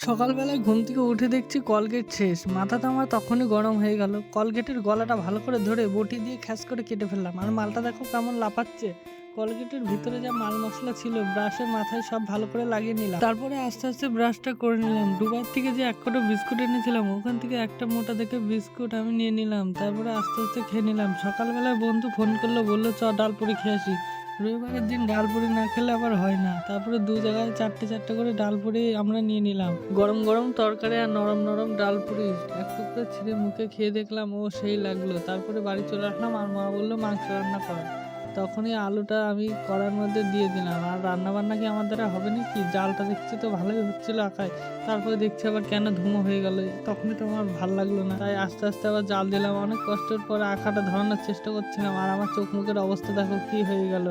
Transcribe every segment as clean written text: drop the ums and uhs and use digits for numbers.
সকালবেলায় ঘুম থেকে উঠে দেখছি কলগেট শেষ। মাথাটা আমার তখনই গরম হয়ে গেল। কলগেটের গলাটা ভালো করে ধরে বটি দিয়ে খ্যাস করে কেটে ফেললাম। আর মালটা দেখো কেমন লাফাচ্ছে। কলগেটের ভিতরে যা মাল মশলা ছিল ব্রাশের মাথায় সব ভালো করে লাগিয়ে নিলাম। তারপরে আস্তে আস্তে ব্রাশটা করে নিলাম। দুবার থেকে যে এক কটা বিস্কুট এনেছিলাম ওখান থেকে একটা মোটা দেখে বিস্কুট আমি নিয়ে নিলাম। তারপরে আস্তে আস্তে খেয়ে নিলাম। সকালবেলায় বন্ধু ফোন করলো, বললো চ ডালপুরি খেয়ে আসি। রবিবারের দিন ডালপুরি না খেলে আবার হয় না। তারপরে দু জায়গায় চারটে চারটে করে ডালপুরি আমরা নিয়ে নিলাম। গরম গরম তরকারি আর নরম নরম ডালপুরি এক টুকরো ছিঁড়ে মুখে খেয়ে দেখলাম, ও সেই লাগলো। তারপরে বাড়ি চলে আসলাম আর মা বললো মাংস রান্না কর। তখনই আলুটা আমি কড়ার মধ্যে দিয়ে দিলাম। আর রান্না বান্না কি আমার দ্বারা হবে নাকি? জালটা দেখছি তো ভালোই হচ্ছিল আঁকায়। তারপরে দেখছি আবার কেন ধুমো হয়ে গেল। তখনই তো আমার ভাল লাগলো না, তাই আস্তে আস্তে আবার জাল দিলাম। অনেক কষ্টের পরে আঁকাটা ধরানোর চেষ্টা করছিলাম। আর আমার চোখ মুখের অবস্থা দেখো কি হয়ে গেল।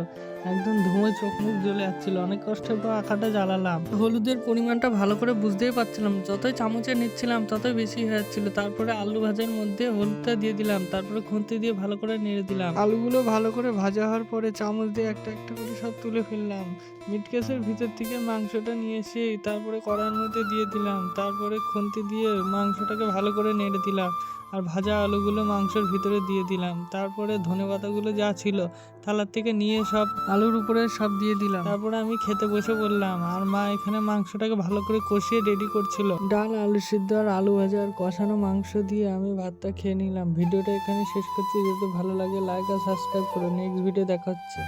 একদম ধুমোয় চোখ মুখ জ্বলে যাচ্ছিল। অনেক কষ্টের পর আঁকাটা জ্বালালাম। হলুদের পরিমাণটা ভালো করে বুঝতেই পারছিলাম, যতই চামচে নিচ্ছিলাম ততই বেশি হয়ে যাচ্ছিল। তারপরে আলু ভাজার মধ্যে হলুদটা দিয়ে দিলাম। তারপরে খুন্তি দিয়ে ভালো করে নেড়ে দিলাম। আলুগুলো ভালো করে ভাজা হওয়ার পরে চামচ দিয়ে একটা একটা করে সব তুলে ফেললাম। মিট কেসের ভিতর থেকে মাংসটা নিয়ে এসে তারপরে কড়াইয়ের মধ্যে দিয়ে দিলাম। তারপরে খুন্তি দিয়ে মাংসটাকে ভালো করে নেড়ে দিলাম। আর ভাজা আলুগুলো মাংসের ভিতরে দিয়ে দিলাম। তারপরে ধনেপাতাগুলো যা ছিল থালার থেকে নিয়ে সব আলুর উপরে সব দিয়ে দিলাম। তারপরে আমি খেতে বসে পড়লাম। আর মা এখানে মাংসটাকে ভালো করে কষিয়ে রেডি করছিল। ডাল, আলু সিদ্ধ আর আলু ভাজা আর কষানো মাংস দিয়ে আমি ভাতটা খেয়ে নিলাম। ভিডিওটা এখানে শেষ করছি। যদি ভালো লাগে লাইক আর সাবস্ক্রাইব করো। নেক্সট ভিডিও দেখা হচ্ছে।